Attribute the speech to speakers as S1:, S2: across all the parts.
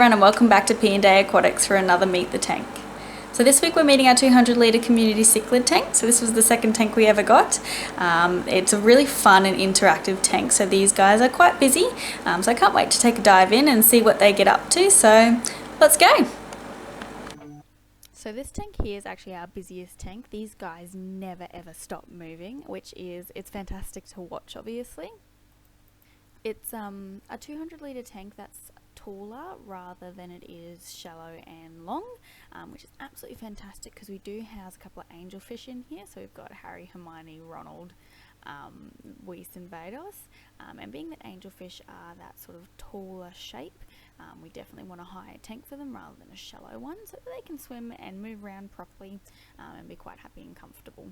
S1: everyone and welcome back to P&Day Aquatics for another Meet the Tank. So this week we're meeting our 200 litre community cichlid tank. So this was the second tank we ever got. It's a really fun and interactive tank, so these guys are quite busy. So I can't wait to take a dive in and see what they get up to, so let's go! So this tank here is actually our busiest tank. These guys never ever stop moving, it's fantastic to watch obviously. It's a 200 litre tank that's taller rather than it is shallow and long, which is absolutely fantastic because we do house a couple of angelfish in here. So we've got Harry, Hermione, Ronald, Weiss and Vados, and being that angelfish are that sort of taller shape, we definitely want a higher tank for them rather than a shallow one so that they can swim and move around properly and be quite happy and comfortable.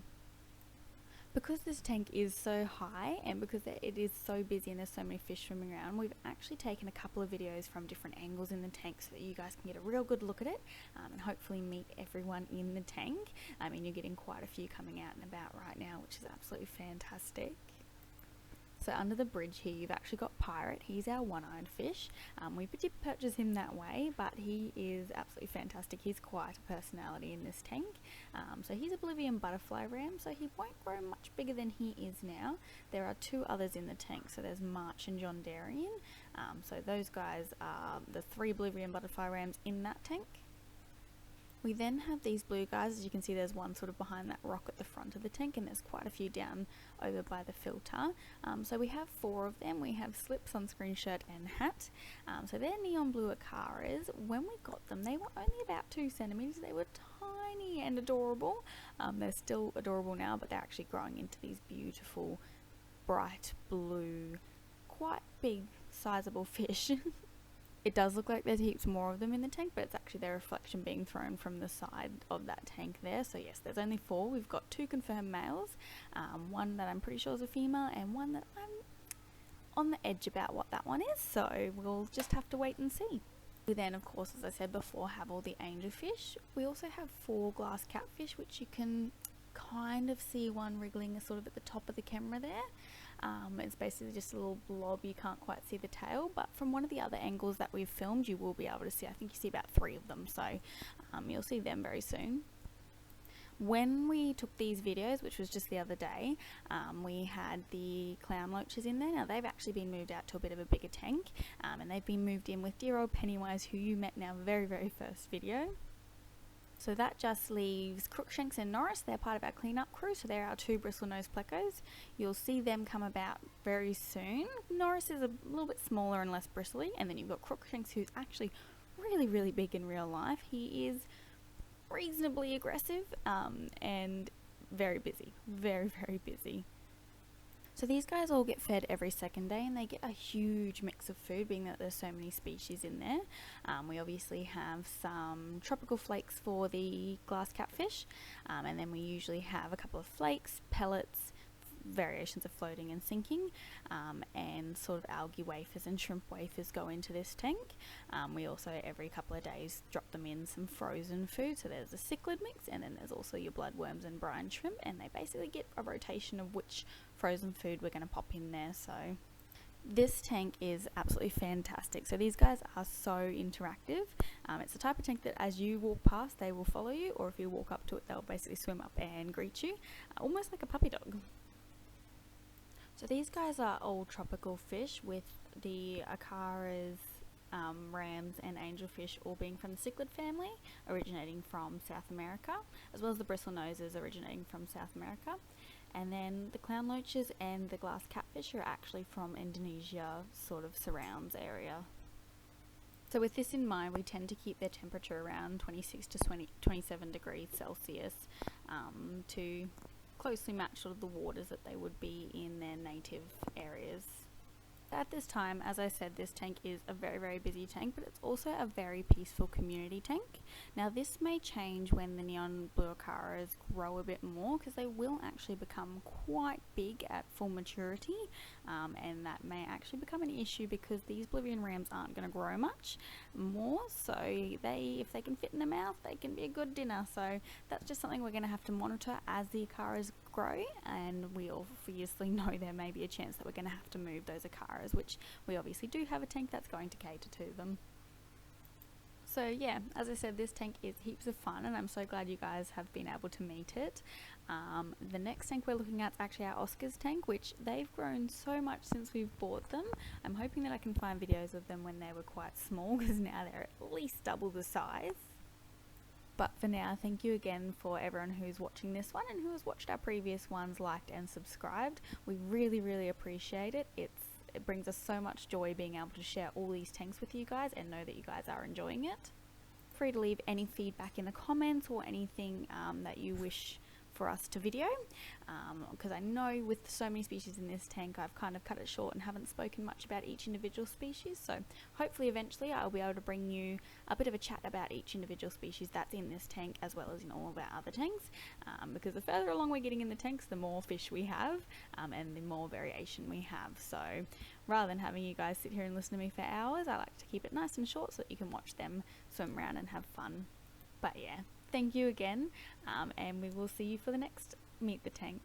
S1: Because this tank is so high and because it is so busy and there's so many fish swimming around, we've actually taken a couple of videos from different angles in the tank so that you guys can get a real good look at it and hopefully meet everyone in the tank. I mean, you're getting quite a few coming out and about right now, which is absolutely fantastic. So under the bridge here you've actually got Pirate. He's our one-eyed fish. We did purchase him that way, but he is absolutely fantastic. He's quite a personality in this tank. So he's a Bolivian butterfly ram, so he won't grow much bigger than he is now. There are two others in the tank, so there's March and John Darien. So those guys are the three Bolivian butterfly rams in that tank. We then have these blue guys. As you can see, there's one sort of behind that rock at the front of the tank, and there's quite a few down over by the filter. So we have four of them. We have slip, sunscreen, shirt and hat. So they're neon blue Acaras. When we got them, they were only about 2 centimeters. They were tiny and adorable. They're still adorable now, but they're actually growing into these beautiful bright blue, quite big sizable fish. It does look like there's heaps more of them in the tank, but it's actually their reflection being thrown from the side of that tank there. So yes, there's only 4. We've got 2 confirmed males, one that I'm pretty sure is a female and one that I'm on the edge about what that one is, so we'll just have to wait and see. We then, of course, as I said before, have all the angelfish. We also have 4 glass catfish, which you can kind of see one wriggling sort of at the top of the camera there. It's basically just a little blob, you can't quite see the tail, but from one of the other angles that we've filmed you will be able to see. I think you see about 3 of them, so you'll see them very soon. When we took these videos, which was just the other day, we had the clown loaches in there. Now they've actually been moved out to a bit of a bigger tank, and they've been moved in with dear old Pennywise, who you met in our very first video. So that just leaves Crookshanks and Norris. They're part of our cleanup crew, so they're our 2 Bristlenose Plecos. You'll see them come about very soon. Norris is a little bit smaller and less bristly, and then you've got Crookshanks, who's actually really big in real life. He is reasonably aggressive and very busy, very busy. So these guys all get fed every second day and they get a huge mix of food, being that there's so many species in there. We obviously have some tropical flakes for the glass catfish, and then we usually have a couple of flakes, pellets, variations of floating and sinking, and sort of algae wafers and shrimp wafers go into this tank. We also every couple of days drop them in some frozen food, so there's a cichlid mix and then there's also your bloodworms and brine shrimp, and they basically get a rotation of which frozen food we're going to pop in there. So this tank is absolutely fantastic. So these guys are so interactive. It's the type of tank that as you walk past they will follow you, or if you walk up to it they'll basically swim up and greet you, almost like a puppy dog. So these guys are all tropical fish, with the Acaras, rams and angelfish all being from the cichlid family, originating from South America, as well as the Bristlenoses originating from South America. And then the clown loaches and the glass catfish are actually from Indonesia, sort of surrounds area. So with this in mind, we tend to keep their temperature around 26 to 27 degrees Celsius to closely match sort of the waters that they would be in their native areas. At this time, as I said, this tank is a very busy tank, but it's also a very peaceful community tank. Now this may change when the neon blue Acaras grow a bit more, because they will actually become quite big at full maturity, and that may actually become an issue because these Bolivian rams aren't going to grow much more, so if they can fit in the mouth, they can be a good dinner. So that's just something we're going to have to monitor as the Acaras grow, and we obviously know there may be a chance that we're going to have to move those Acaras, which we obviously do have a tank that's going to cater to them. So yeah, as I said, this tank is heaps of fun, and I'm so glad you guys have been able to meet it. The next tank we're looking at is actually our Oscar's tank, which they've grown so much since we've bought them. I'm hoping that I can find videos of them when they were quite small, because now they're at least double the size. But for now, thank you again for everyone who's watching this one and who has watched our previous ones, liked and subscribed. We really, really appreciate it. It brings us so much joy being able to share all these tanks with you guys and know that you guys are enjoying it. Free to leave any feedback in the comments or anything that you wish for us to video, because I know with so many species in this tank I've kind of cut it short and haven't spoken much about each individual species, so hopefully eventually I'll be able to bring you a bit of a chat about each individual species that's in this tank as well as in all of our other tanks, because the further along we're getting in the tanks, the more fish we have and the more variation we have. So rather than having you guys sit here and listen to me for hours, I like to keep it nice and short so that you can watch them swim around and have fun. But yeah, thank you again, and we will see you for the next Meet the Tank.